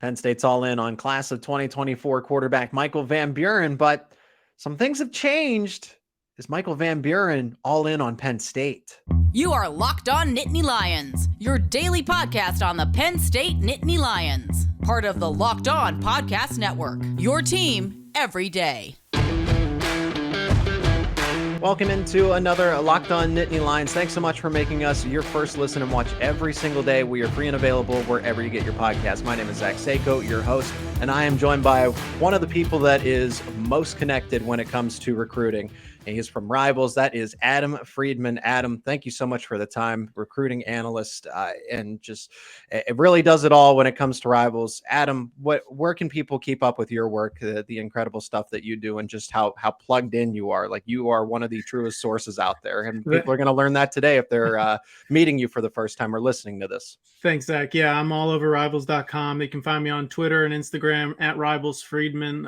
Penn State's all in on class of 2024 quarterback Michael Van Buren, but some things have changed. Is Michael Van Buren all in on Penn State? You are Locked On Nittany Lions, your daily podcast on the Penn State Nittany Lions, part of the Locked On Podcast Network, your team every day. Welcome into another Locked On Nittany Lions. Thanks so much for making us your first listen and watch every single day. We are free and available wherever you get your podcasts. My name is Zach Seyko, your host, and I am joined by one of the people that is most connected when it comes to recruiting. And he's from Rivals. That is Adam Friedman. Adam, thank you so much for the time. Recruiting analyst, and just it really does it all when it comes to Rivals. Adam, where can people keep up with your work, the incredible stuff that you do, and just how plugged in you are? Like, you are one of the truest sources out there, and people are going to learn that today if they're meeting you for the first time or listening to this. Thanks, Zach. Yeah, I'm all over rivals.com. They can find me on Twitter and Instagram at Rivals Friedman.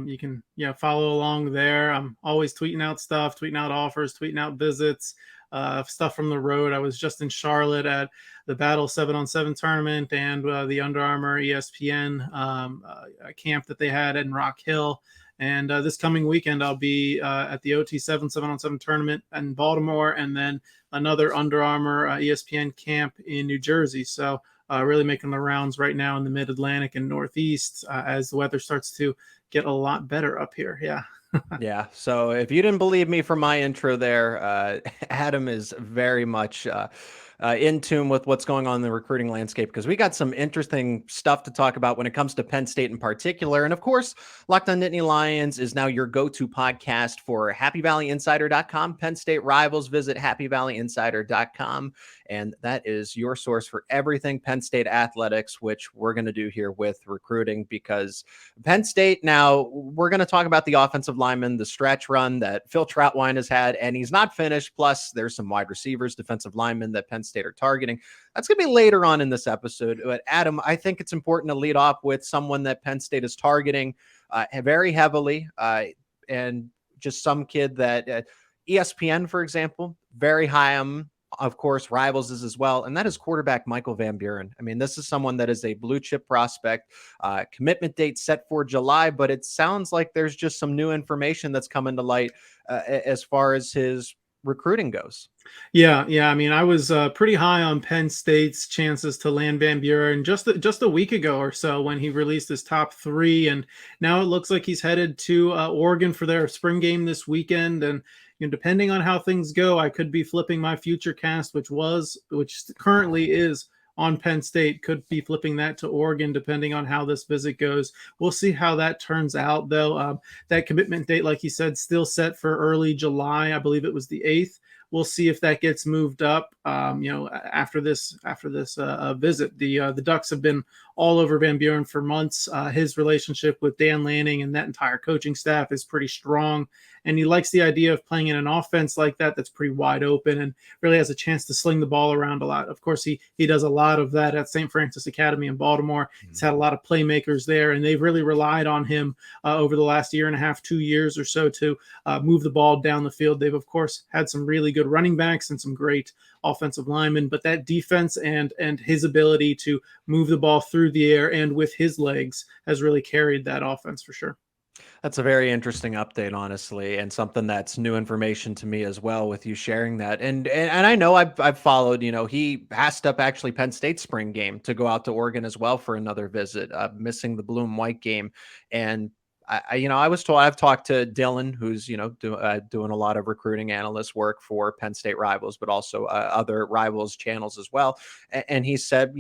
You can follow along there. I'm always tweeting out stuff, tweeting out offers, tweeting out visits, stuff from the road. I was just in Charlotte at the Battle 7-on-7 tournament and the Under Armour ESPN camp that they had in Rock Hill. And this coming weekend, I'll be at the OT7 7-on-7 tournament in Baltimore, and then another Under Armour ESPN camp in New Jersey. So really making the rounds right now in the Mid-Atlantic and Northeast as the weather starts to get a lot better up here. Yeah. Yeah. So if you didn't believe me from my intro there, Adam is very much in tune with what's going on in the recruiting landscape, because we got some interesting stuff to talk about when it comes to Penn State in particular. And of course, Locked On Nittany Lions is now your go-to podcast for HappyValleyInsider.com, Penn State Rivals. Visit HappyValleyInsider.com. And that is your source for everything Penn State athletics, which we're going to do here with recruiting, because Penn State, now we're going to talk about the offensive lineman, the stretch run that Phil Trautwein has had, and he's not finished. Plus, there's some wide receivers, defensive linemen that Penn State are targeting. That's going to be later on in this episode. But Adam, I think it's important to lead off with someone that Penn State is targeting very heavily, and just some kid that ESPN, for example, very high on. Of course, Rivals is as well, and that is quarterback Michael Van Buren. I mean, this is someone that is a blue chip prospect. Commitment date set for July, but it sounds like there's just some new information that's coming to light as far as his recruiting goes. Yeah. I mean, I was pretty high on Penn State's chances to land Van Buren just a week ago or so when he released his top three, and now it looks like he's headed to Oregon for their spring game this weekend. And depending on how things go, I could be flipping my future cast, which currently is on Penn State, could be flipping that to Oregon, depending on how this visit goes. We'll see how that turns out, though. That commitment date, like you said, still set for early July. I believe it was the 8th. We'll see if that gets moved up. After this visit, the Ducks have been all over Van Buren for months. His relationship with Dan Lanning and that entire coaching staff is pretty strong, and he likes the idea of playing in an offense like that that's pretty wide open and really has a chance to sling the ball around a lot. Of course, he does a lot of that at St. Francis Academy in Baltimore. He's had a lot of playmakers there, and they've really relied on him over the last year and a half, 2 years or so to move the ball down the field. They've, of course, had some really good running backs and some great offensive linemen, but that defense and his ability to move the ball through the air and with his legs has really carried that offense for sure. That's a very interesting update, honestly, and something that's new information to me as well, with you sharing that. And I know I've followed, he passed up actually Penn State's spring game to go out to Oregon as well for another visit, missing the blue and white game. And I was told, I've talked to Dylan, who's, doing a lot of recruiting analyst work for Penn State Rivals, but also other Rivals channels as well. And he said,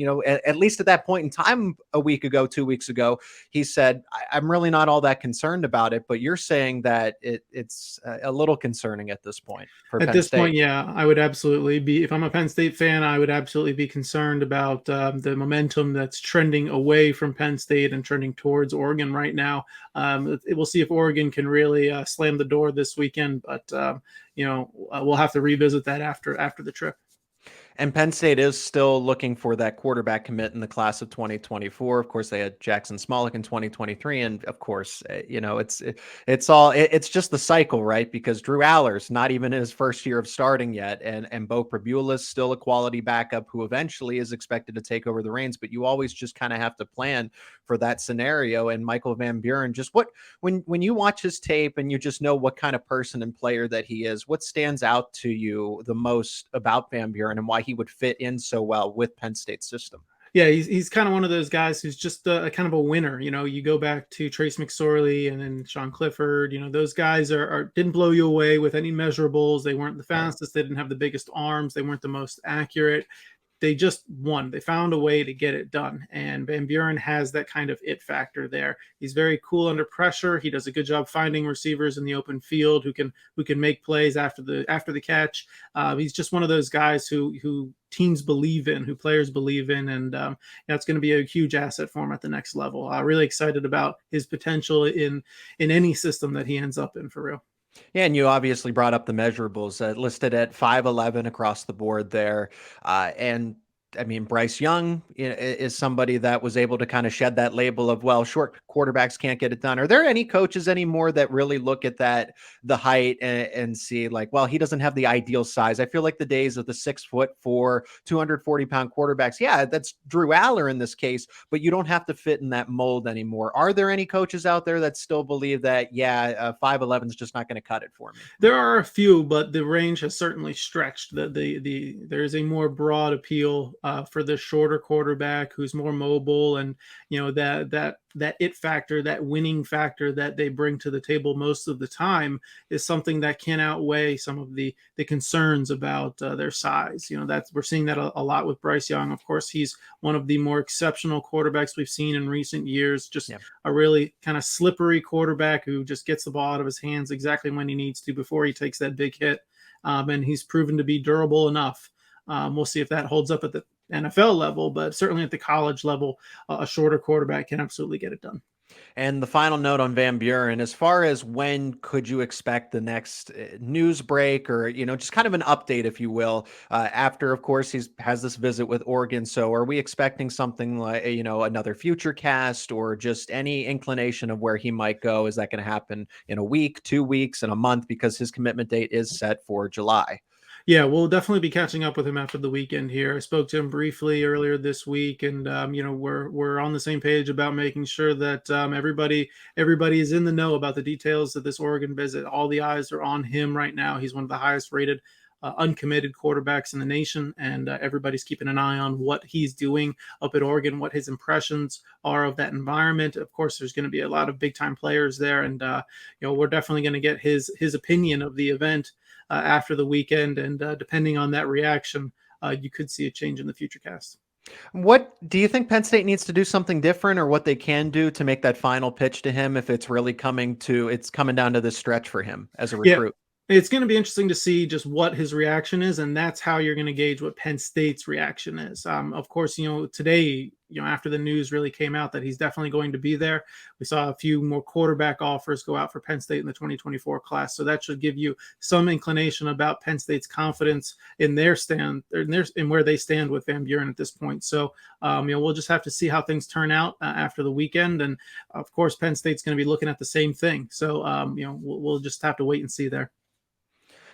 at least at that point in time, a week ago, 2 weeks ago, he said, I'm really not all that concerned about it, but you're saying that it's a little concerning at this point for at Penn this State. point. Yeah, I would absolutely be, if I'm a Penn State fan, I would absolutely be concerned about the momentum that's trending away from Penn State and trending towards Oregon right now. We'll see if Oregon can really slam the door this weekend, but we'll have to revisit that after the trip. And Penn State is still looking for that quarterback commit in the class of 2024. Of course, they had Jackson Smolik in 2023, and of course, it's just the cycle, right? Because Drew Aller's not even in his first year of starting yet, and Bo Pribula's still a quality backup who eventually is expected to take over the reins. But you always just kind of have to plan for that scenario. And Michael Van Buren, just when you watch his tape and you just know what kind of person and player that he is, what stands out to you the most about Van Buren and why he would fit in so well with Penn State's system? Yeah, he's kind of one of those guys who's just a kind of a winner. You go back to Trace McSorley and then Sean Clifford. Those guys didn't blow you away with any measurables. They weren't the fastest. They didn't have the biggest arms. They weren't the most accurate. They just won. They found a way to get it done. And Van Buren has that kind of it factor there. He's very cool under pressure. He does a good job finding receivers in the open field who can make plays after the catch. He's just one of those guys who teams believe in, who players believe in, and it's going to be a huge asset for him at the next level. Really excited about his potential in any system that he ends up in, for real. Yeah, and you obviously brought up the measurables listed at 5'11" across the board there. And I mean, Bryce Young is somebody that was able to kind of shed that label of, well, short quarterbacks can't get it done. Are there any coaches anymore that really look at the height and see like, well, he doesn't have the ideal size? I feel like the days of the 6'4", 240-pound quarterbacks, yeah, that's Drew Aller in this case, but you don't have to fit in that mold anymore. Are there any coaches out there that still believe that, 5'11" is just not going to cut it for me? There are a few, but the range has certainly stretched. There is a more broad appeal for the shorter quarterback who's more mobile, and that it factor, that winning factor that they bring to the table most of the time is something that can outweigh some of the concerns about their size. We're seeing that a lot with Bryce Young. Of course, he's one of the more exceptional quarterbacks we've seen in recent years. Just a really kind of slippery quarterback who just gets the ball out of his hands exactly when he needs to before he takes that big hit. And he's proven to be durable enough. We'll see if that holds up at the NFL level, but certainly at the college level, a shorter quarterback can absolutely get it done. And the final note on Van Buren, as far as when could you expect the next news break, or, just kind of an update, if you will, after, of course, has this visit with Oregon. So are we expecting something like, another future cast, or just any inclination of where he might go? Is that going to happen in a week, 2 weeks, in a month? Because his commitment date is set for July. Yeah, we'll definitely be catching up with him after the weekend here. I spoke to him briefly earlier this week, and we're on the same page about making sure that everybody is in the know about the details of this Oregon visit. All the eyes are on him right now. He's one of the highest rated uncommitted quarterbacks in the nation, and everybody's keeping an eye on what he's doing up at Oregon, what his impressions are of that environment. Of course, there's going to be a lot of big time players there, and we're definitely going to get his opinion of the event after the weekend, and depending on that reaction, you could see a change in the future cast. What do you think Penn State needs to do something different, or what they can do to make that final pitch to him if it's really coming down to this stretch for him as a recruit? It's going to be interesting to see just what his reaction is, and that's how you're going to gauge what Penn State's reaction is. Of course, today, after the news really came out that he's definitely going to be there, we saw a few more quarterback offers go out for Penn State in the 2024 class. So that should give you some inclination about Penn State's confidence in their stand, in where they stand with Van Buren at this point. So, we'll just have to see how things turn out after the weekend. And of course, Penn State's going to be looking at the same thing. So, we'll just have to wait and see there.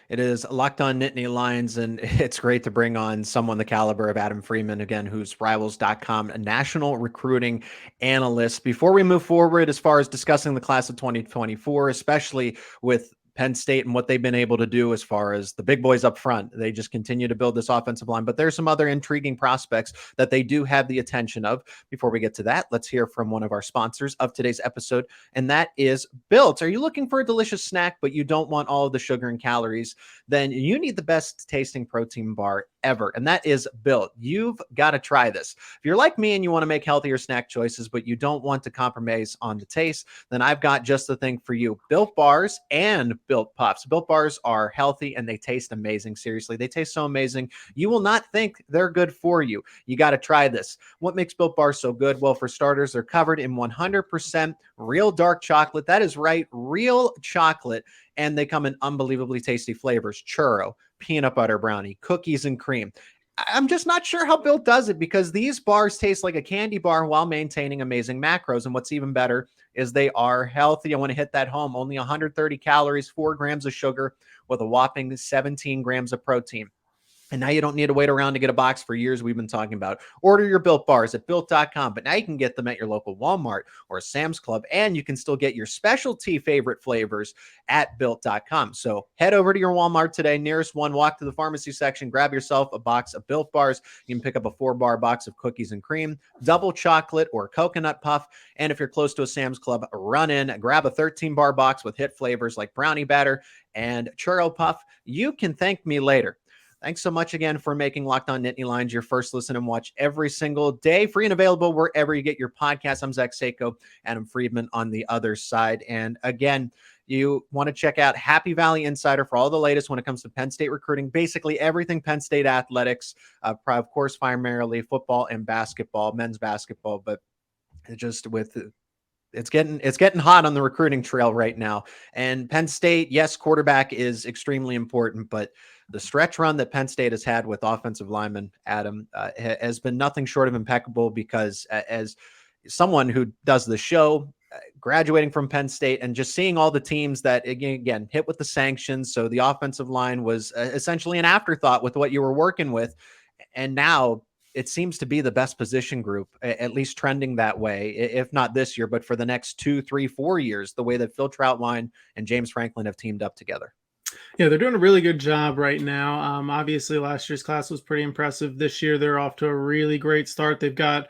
It is Locked On Nittany Lions, and it's great to bring on someone the caliber of Adam Friedman, again, who's Rivals.com, a national recruiting analyst. Before we move forward, as far as discussing the class of 2024, especially with Penn State and what they've been able to do as far as the big boys up front, they just continue to build this offensive line. But there's some other intriguing prospects that they do have the attention of. Before we get to that, let's hear from one of our sponsors of today's episode, and that is Built. Are you looking for a delicious snack, but you don't want all of the sugar and calories? Then you need the best tasting protein bar ever, and that is Built. You've got to try this. If you're like me and you want to make healthier snack choices, but you don't want to compromise on the taste, then I've got just the thing for you. Built Bars and Built Puffs. Built Bars are healthy and they taste amazing. Seriously, they taste so amazing. You will not think they're good for you. You got to try this. What makes Built Bars so good? Well, for starters, they're covered in 100% real dark chocolate. That is right, real chocolate. And they come in unbelievably tasty flavors: churro, peanut butter brownie, cookies and cream. I'm just not sure how Built does it, because these bars taste like a candy bar while maintaining amazing macros. And what's even better is they are healthy. I want to hit that home. Only 130 calories, 4 grams of sugar with a whopping 17 grams of protein. And now you don't need to wait around to get a box for years. We've been talking about. Order your Built bars at Built.com, but now you can get them at your local Walmart or Sam's Club, and you can still get your specialty favorite flavors at Built.com. So head over to your Walmart today, nearest one, walk to the pharmacy section, grab yourself a box of Built bars. You can pick up a 4-bar box of cookies and cream, double chocolate or coconut puff. And if you're close to a Sam's Club, run in, grab a 13-bar box with hit flavors like brownie batter and churro puff. You can thank me later. Thanks so much again for making Locked On Nittany Lions your first listen and watch every single day. Free and available wherever you get your podcasts. I'm Zach Seyko, Adam Friedman on the other side. And again, you want to check out Happy Valley Insider for all the latest when it comes to Penn State recruiting, basically everything Penn State athletics, of course, primarily football and basketball, men's basketball, but just with it's getting hot on the recruiting trail right now. And Penn State, yes, quarterback is extremely important, but the stretch run that Penn State has had with offensive linemen, Adam, has been nothing short of impeccable, because as someone who does the show, graduating from Penn State and just seeing all the teams that, again, hit with the sanctions. So the offensive line was essentially an afterthought with what you were working with. And now it seems to be the best position group, at least trending that way, if not this year, but for the next 2, 3, 4 years, the way that Phil Trautwein and James Franklin have teamed up together. Yeah, they're doing a really good job right now. Obviously, last year's class was pretty impressive. This year, they're off to a really great start. They've got,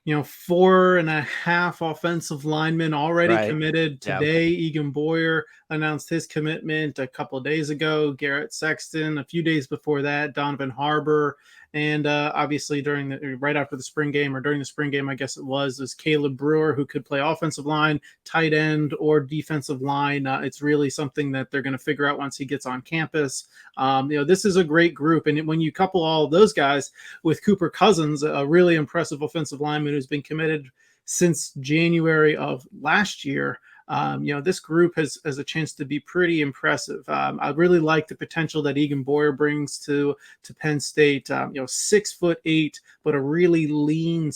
4.5 offensive linemen already committed today. Yep. Eagan Boyer announced his commitment a couple of days ago. Garrett Sexton a few days before that. Donovan Harbor. And obviously right after the spring game, or during the spring game, I guess it was Caleb Brewer, who could play offensive line, tight end, or defensive line. It's really something that they're going to figure out once he gets on campus. This is a great group. And when you couple all of those guys with Cooper Cousins, a really impressive offensive lineman who's been committed since January of last year, this group has a chance to be pretty impressive. I really like the potential that Eagan Boyer brings to Penn State. 6'8", but a really lean,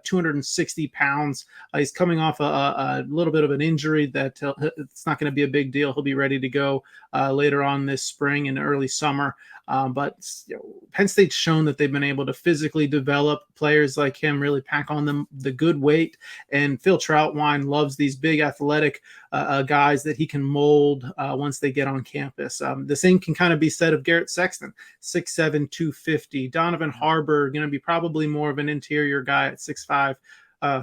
260 pounds. He's coming off a little bit of an injury that it's not going to be a big deal. He'll be ready to go later on this spring and early summer. But Penn State's shown that they've been able to physically develop players like him, really pack on them the good weight. And Phil Trautwein loves these big athletic guys that he can mold once they get on campus. The same can kind of be said of Garrett Sexton, 6'7", 250. Donovan Harbor, going to be probably more of an interior guy at 6'5",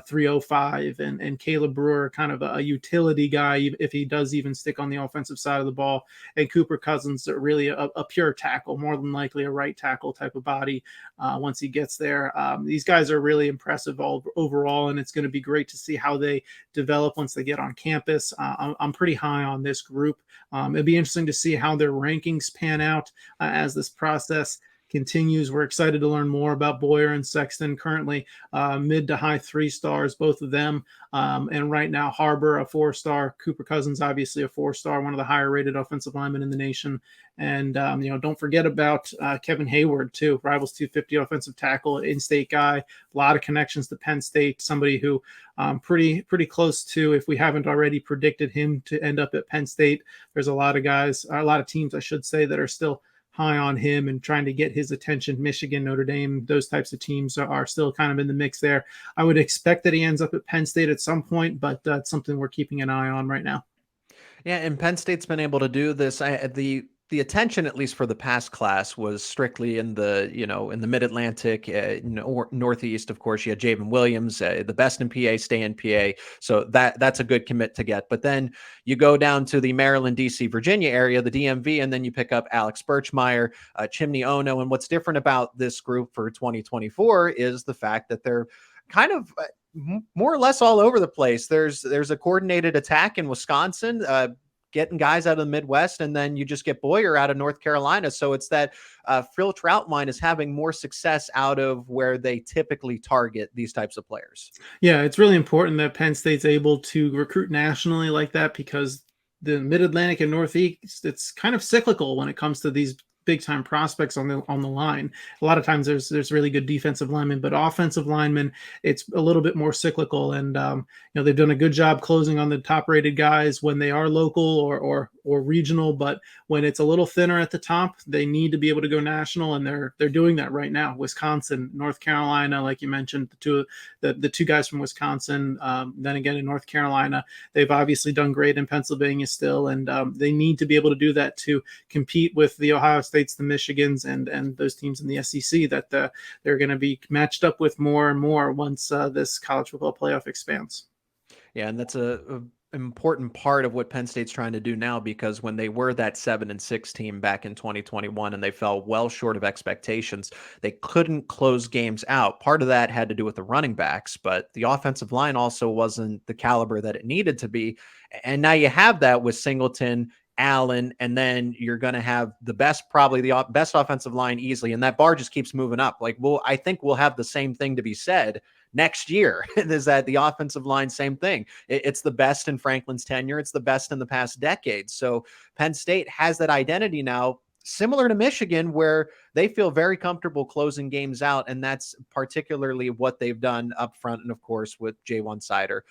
305, and Caleb Brewer, kind of a utility guy if he does even stick on the offensive side of the ball. And Cooper Cousins, really a pure tackle, more than likely a right tackle type of body once he gets there. These guys are really impressive overall, and it's going to be great to see how they develop once they get on campus. I'm pretty high on this group. It'd be interesting to see how their rankings pan out as this process continues. We're excited to learn more about Boyer and Sexton, currently mid to high 3 stars, both of them. And right now, Harbor, a 4-star. Cooper Cousins, obviously a 4-star, one of the higher rated offensive linemen in the nation. And, don't forget about Kevin Hayward, too. Rivals 250 offensive tackle, in-state guy, a lot of connections to Penn State, somebody who pretty close to, if we haven't already predicted him to end up at Penn State. There's a lot of guys, a lot of teams, I should say, that are still high on him and trying to get his attention. Michigan, Notre Dame, those types of teams are still kind of in the mix there. I would expect that he ends up at Penn State at some point, but that's something we're keeping an eye on right now. Yeah, and Penn State's been able to do this. The attention, at least for the past class, was strictly in the Mid-Atlantic, Northeast. Of course, you had Javen Williams, the best in PA, stay in PA. So that's a good commit to get. But then you go down to the Maryland, DC, Virginia area, the DMV, and then you pick up Alex Birchmeyer, Chimney Ono. And what's different about this group for 2024 is the fact that they're kind of more or less all over the place. There's a coordinated attack in Wisconsin, getting guys out of the Midwest, and then you just get Boyer out of North Carolina. So it's that Phil Trautwein is having more success out of where they typically target these types of players. Yeah, it's really important that Penn State's able to recruit nationally like that, because the Mid-Atlantic and Northeast, it's kind of cyclical when it comes to these big time prospects on the line. A lot of times there's really good defensive linemen, but offensive linemen, it's a little bit more cyclical. And they've done a good job closing on the top rated guys when they are local or regional, but when it's a little thinner at the top, they need to be able to go national, and they're doing that right now. Wisconsin, North Carolina, like you mentioned, the two guys from Wisconsin, then again in North Carolina, they've obviously done great in Pennsylvania still, and they need to be able to do that to compete with the Ohio States, the Michigans, and those teams in the SEC that they're going to be matched up with more and more once this college football playoff expands. Yeah, and that's a important part of what Penn State's trying to do now, because when they were that 7-6 team back in 2021 and they fell well short of expectations, they couldn't close games out. Part of that had to do with the running backs, but the offensive line also wasn't the caliber that it needed to be. And now you have that with Singleton, Allen, and then you're going to have probably the best offensive line easily. And that bar just keeps moving up. I think we'll have the same thing to be said next year. Is that the offensive line? Same thing. It's the best in Franklin's tenure. It's the best in the past decade. So Penn State has that identity now, similar to Michigan, where they feel very comfortable closing games out. And that's particularly what they've done up front. And of course, with Jaywan Sider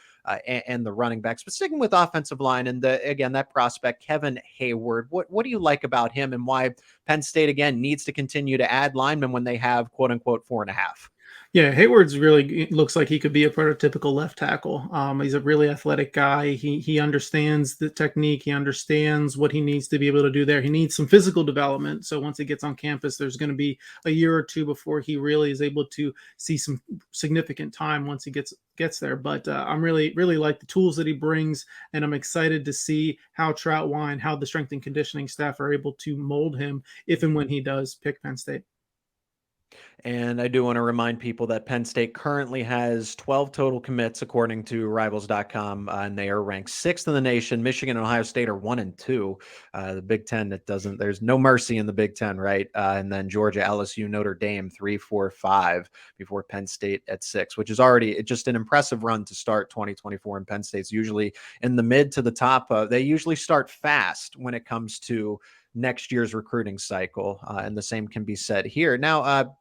and the running backs, but sticking with offensive line. And again, that prospect, Kevin Hayward, what do you like about him, and why Penn State again needs to continue to add linemen when they have quote unquote 4.5? Yeah, Hayward's really looks like he could be a prototypical left tackle. He's a really athletic guy. He understands the technique. He understands what he needs to be able to do there. He needs some physical development. So once he gets on campus, there's going to be a year or two before he really is able to see some significant time once he gets there. But I'm really like the tools that he brings, and I'm excited to see how Trautwein, how the strength and conditioning staff are able to mold him if and when he does pick Penn State. And I do want to remind people that Penn State currently has 12 total commits, according to Rivals.com, and they are ranked 6th in the nation. Michigan and Ohio State are 1 and 2. The Big Ten, there's no mercy in the Big Ten, right? And then Georgia, LSU, Notre Dame, 3, 4, 5 before Penn State at 6, which is already just an impressive run to start 2024. And Penn State's usually in the mid to the top. They usually start fast when it comes to next year's recruiting cycle. And the same can be said here. Now,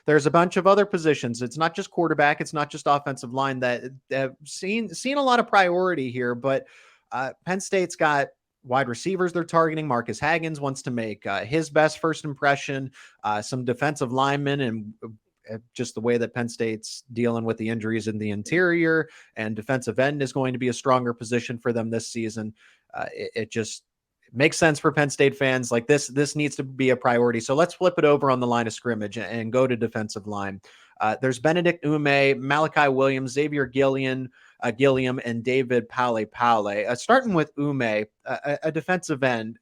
there's a bunch of other positions. It's not just quarterback. It's not just offensive line that have seen a lot of priority here, but Penn State's got wide receivers they're targeting. Marcus Haggins wants to make his best first impression, some defensive linemen, and just the way that Penn State's dealing with the injuries in the interior, and defensive end is going to be a stronger position for them this season. It just makes sense for Penn State fans. Like this needs to be a priority. So let's flip it over on the line of scrimmage and go to defensive line. There's Benedict Ume, Malachi Williams, Xavier Gilliam, and David Pale. Starting with Ume, a defensive end.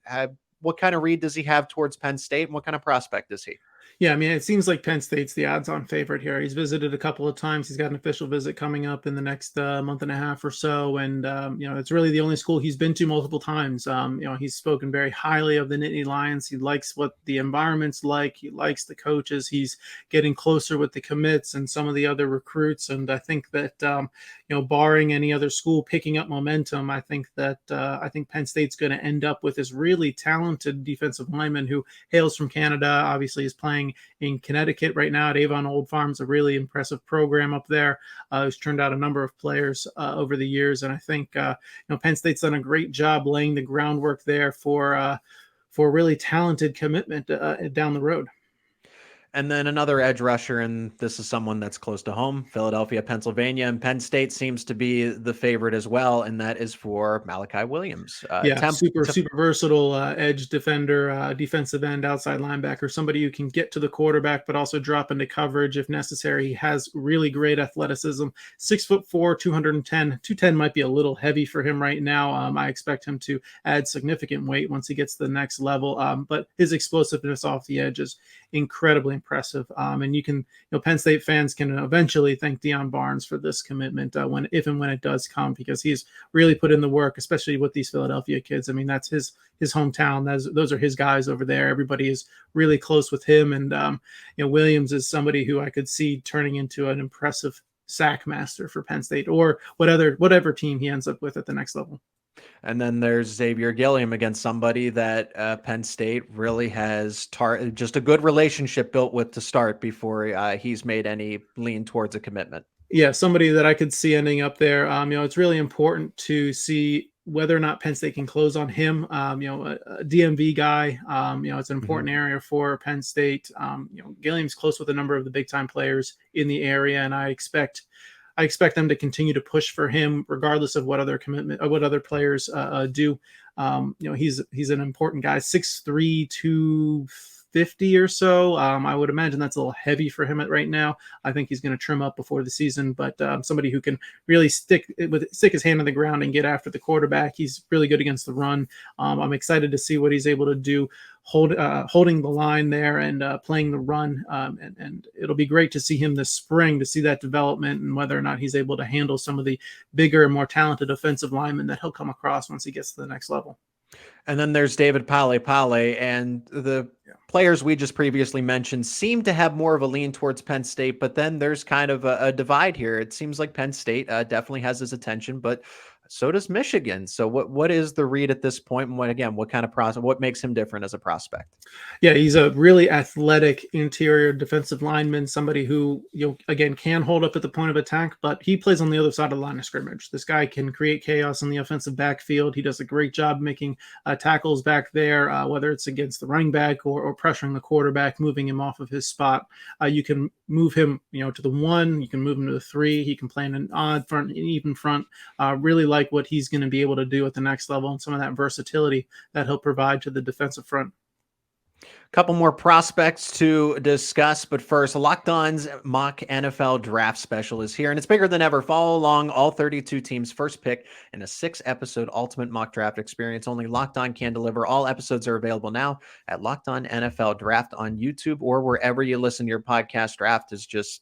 What kind of read does he have towards Penn State, and what kind of prospect is he? Yeah, I mean, it seems like Penn State's the odds-on favorite here. He's visited a couple of times. He's got an official visit coming up in the next month and a half or so, and it's really the only school he's been to multiple times. He's spoken very highly of the Nittany Lions. He likes what the environment's like. He likes the coaches. He's getting closer with the commits and some of the other recruits, and I think that barring any other school picking up momentum, I think Penn State's going to end up with this really talented defensive lineman who hails from Canada. Obviously, is playing in Connecticut right now at Avon Old Farms, a really impressive program up there. Who's turned out a number of players over the years, and I think Penn State's done a great job laying the groundwork there for really talented commitment down the road. And then another edge rusher, and this is someone that's close to home, Philadelphia, Pennsylvania, and Penn State seems to be the favorite as well, and that is for Malachi Williams. Super versatile edge defender, defensive end, outside linebacker, somebody who can get to the quarterback but also drop into coverage if necessary. He has really great athleticism. 6'4", 210. 210 might be a little heavy for him right now. I expect him to add significant weight once he gets to the next level, but his explosiveness off the edge is incredibly impressive. And Penn State fans can eventually thank Deion Barnes for this commitment if and when it does come, because he's really put in the work, especially with these Philadelphia kids. I mean, that's his hometown. Those are his guys over there. Everybody is really close with him. And, Williams is somebody who I could see turning into an impressive sack master for Penn State or whatever team he ends up with at the next level. And then there's Xavier Gilliam against somebody that Penn State really has just a good relationship built with to start before he's made any lean towards a commitment. Yeah, somebody that I could see ending up there. It's really important to see whether or not Penn State can close on him. A DMV guy. It's an important area for Penn State. Gilliam's close with a number of the big time players in the area, and I expect them to continue to push for him, regardless of what other players do. He's an important guy, 6'3", 250 or so. I would imagine that's a little heavy for him right now. I think he's going to trim up before the season, but somebody who can really stick his hand on the ground and get after the quarterback. He's really good against the run. I'm excited to see what he's able to do, holding the line there and playing the run. And it'll be great to see him this spring, to see that development and whether or not he's able to handle some of the bigger and more talented offensive linemen that he'll come across once he gets to the next level. And then there's David Pale, and the players we just previously mentioned seem to have more of a lean towards Penn State, but then there's kind of a divide here. It seems like Penn State definitely has his attention, but so does Michigan. So what is the read at this point? And what kind of process, what makes him different as a prospect? Yeah, he's a really athletic interior defensive lineman, somebody who, again, can hold up at the point of attack, but he plays on the other side of the line of scrimmage. This guy can create chaos in the offensive backfield. He does a great job making tackles back there, whether it's against the running back or pressuring the quarterback, moving him off of his spot. You can move him, to the 1, you can move him to the 3. He can play in an odd front, an even front. Really like what he's going to be able to do at the next level and some of that versatility that he'll provide to the defensive front. A couple more prospects to discuss, but first, Locked On's mock NFL draft special is here, and it's bigger than ever. Follow along all 32 teams' first pick in a 6-episode ultimate mock draft experience. Only Locked On can deliver. All episodes are available now at Locked On NFL Draft on YouTube or wherever you listen to your podcast. Draft is just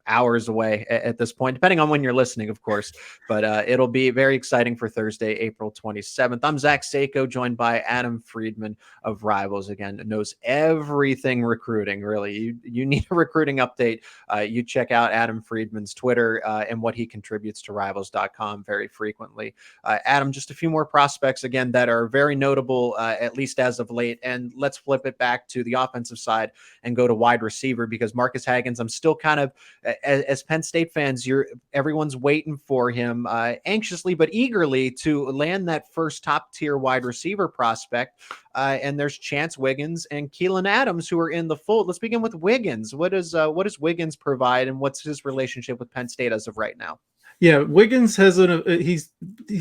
hours away at this point, depending on when you're listening, of course, but it'll be very exciting for Thursday, April 27th. I'm Zach Seyko, joined by Adam Friedman of Rivals. Again, knows everything recruiting, really. You need a recruiting update. You check out Adam Friedman's Twitter and what he contributes to rivals.com very frequently. Adam, just a few more prospects, again, that are very notable, at least as of late. And let's flip it back to the offensive side and go to wide receiver, because Marcus Hagans, I'm still kind of, as Penn State fans, everyone's waiting for him anxiously but eagerly to land that first top tier wide receiver prospect. And there's Chance Wiggins and Keelan Adams who are in the fold. Let's begin with Wiggins. What does Wiggins provide, and what's his relationship with Penn State as of right now? Yeah, Wiggins has he's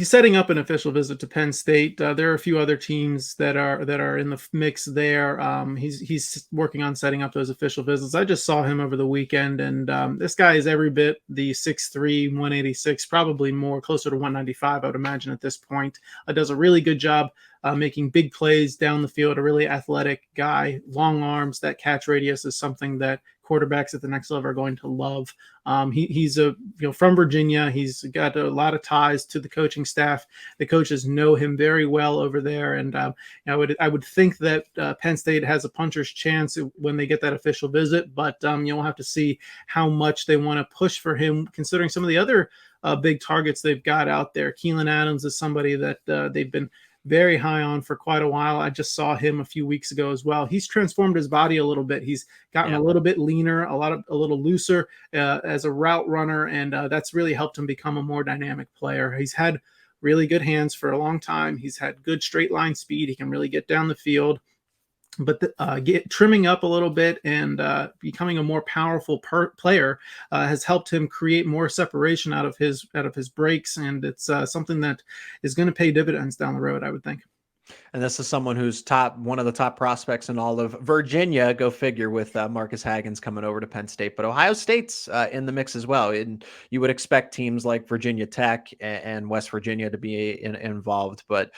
setting up an official visit to Penn State. There are a few other teams that are in the mix there. He's working on setting up those official visits. I just saw him over the weekend, and this guy is every bit the 6'3", 186, probably more, closer to 195, I would imagine at this point. Does a really good job making big plays down the field. A really athletic guy, long arms. That catch radius is something that quarterbacks at the next level are going to love. He's from Virginia. He's got a lot of ties to the coaching staff. The coaches know him very well over there, and I would think that Penn State has a puncher's chance when they get that official visit. But you'll have to see how much they want to push for him, considering some of the other big targets they've got out there. Keelan Adams is somebody that they've been very high on for quite a while. I just saw him a few weeks ago as well. He's transformed his body a little bit. He's gotten a little bit leaner, a little looser as a route runner, and that's really helped him become a more dynamic player. He's had really good hands for a long time. He's had good straight line speed. He can really get down the field. But trimming up a little bit and becoming a more powerful player has helped him create more separation out of his breaks, and it's something that is going to pay dividends down the road, I would think. And this is someone who's one of the top prospects in all of Virginia. Go figure, with Marcus Hagans coming over to Penn State. But Ohio State's in the mix as well. And you would expect teams like Virginia Tech and West Virginia to be involved. But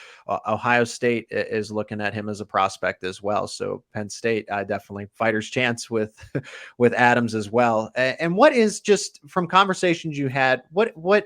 Ohio State is looking at him as a prospect as well. So Penn State definitely fighter's chance with Adams as well. And what is, just from conversations you had, what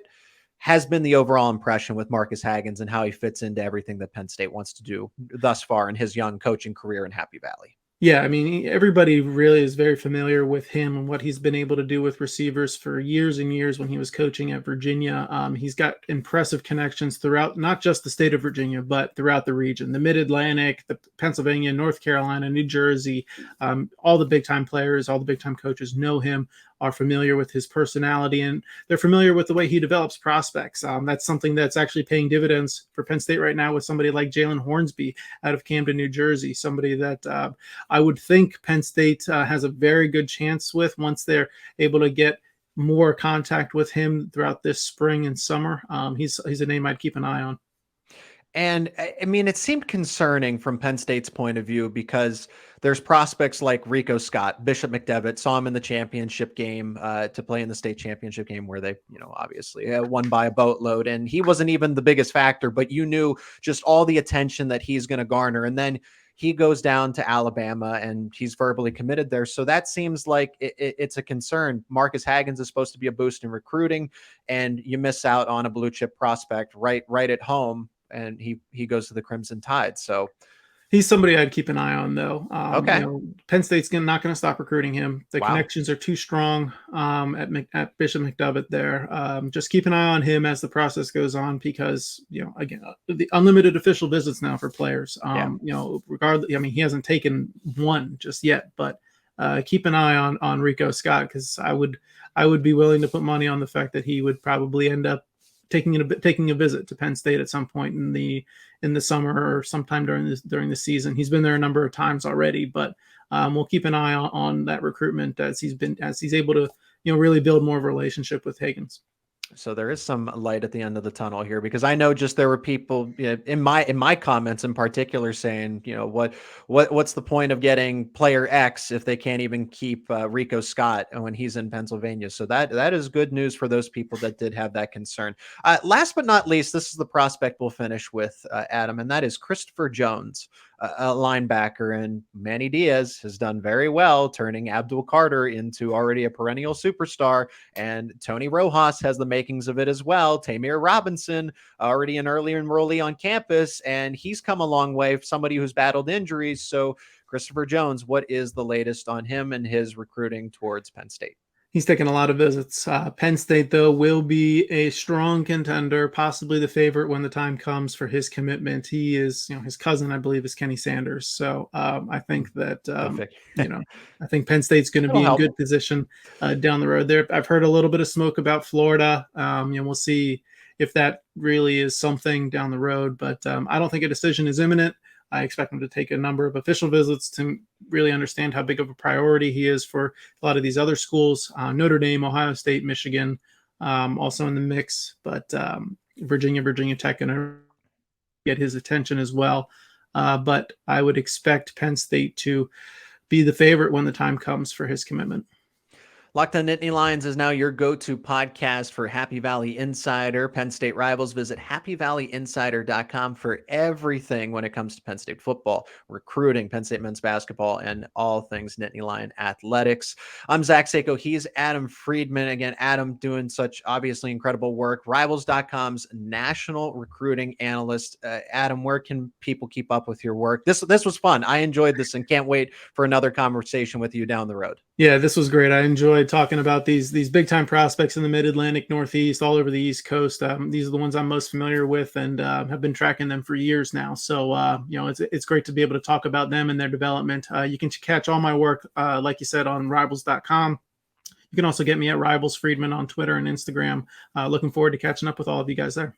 has been the overall impression with Marcus Hagans and how he fits into everything that Penn State wants to do thus far in his young coaching career in Happy Valley? Yeah, I mean, everybody really is very familiar with him and what he's been able to do with receivers for years and years when he was coaching at Virginia. He's got impressive connections throughout, not just the state of Virginia, but throughout the region, the Mid-Atlantic, the Pennsylvania, North Carolina, New Jersey. All the big-time players, all the big-time coaches know him, are familiar with his personality, and they're familiar with the way he develops prospects. That's something that's actually paying dividends for Penn State right now with somebody like Jalen Hornsby out of Camden, New Jersey, somebody that I would think Penn State has a very good chance with once they're able to get more contact with him throughout this spring and summer. He's a name I'd keep an eye on. And I mean, it seemed concerning from Penn State's point of view because there's prospects like Rico Scott, Bishop McDevitt, saw him in the championship game to play in the state championship game where they, obviously won by a boatload. And he wasn't even the biggest factor, but you knew just all the attention that he's going to garner. And then he goes down to Alabama and he's verbally committed there. So that seems like it's a concern. Marcus Haggins is supposed to be a boost in recruiting, and you miss out on a blue chip prospect right at home. And he goes to the Crimson Tide. So he's somebody I'd keep an eye on, though. Okay. Penn State's not going to stop recruiting him. The connections are too strong at Bishop McDevitt there. Just keep an eye on him as the process goes on because, again, the unlimited official visits now for players. Regardless, I mean, he hasn't taken one just yet, but keep an eye on Rico Scott because I would be willing to put money on the fact that he would probably end up taking a visit to Penn State at some point in the summer or sometime during the season. He's been there a number of times already, but we'll keep an eye on that recruitment as he's able to really build more of a relationship with Haggins. So there is some light at the end of the tunnel here because I know just there were people in my comments in particular saying, what's the point of getting player X if they can't even keep Rico Scott when he's in Pennsylvania? So that is good news for those people that did have that concern. Last but not least, this is the prospect we'll finish with, Adam, and that is Christopher Jones, a linebacker, and Manny Diaz has done very well turning Abdul Carter into already a perennial superstar, and Tony Rojas has the makings of it as well. Tamir Robinson, already an early enrollee on campus, and he's come a long way, somebody who's battled injuries. So Christopher Jones, what is the latest on him and his recruiting towards Penn State? He's taken a lot of visits. Penn State, though, will be a strong contender, possibly the favorite when the time comes for his commitment. He is, his cousin, I believe, is Kenny Sanders. So I think that, I think Penn State's going to be in good position down the road there. I've heard a little bit of smoke about Florida. We'll see if that really is something down the road, but I don't think a decision is imminent. I expect him to take a number of official visits to really understand how big of a priority he is for a lot of these other schools. Notre Dame, Ohio State, Michigan, also in the mix, but Virginia Tech going to get his attention as well. But I would expect Penn State to be the favorite when the time comes for his commitment. Locked On Nittany Lions is now your go-to podcast for Happy Valley Insider, Penn State rivals. Visit happyvalleyinsider.com for everything when it comes to Penn State football, recruiting, Penn State men's basketball, and all things Nittany Lion athletics. I'm Zach Seyko. He's Adam Friedman. Again, Adam doing such obviously incredible work. Rivals.com's national recruiting analyst. Adam, where can people keep up with your work? This was fun. I enjoyed this and can't wait for another conversation with you down the road. Yeah, this was great. I enjoyed talking about these big time prospects in the Mid-Atlantic, Northeast, all over the East Coast. These are the ones I'm most familiar with and have been tracking them for years now. So it's great to be able to talk about them and their development. You can catch all my work, like you said, on Rivals.com. You can also get me at Rivals Friedman on Twitter and Instagram. Looking forward to catching up with all of you guys there.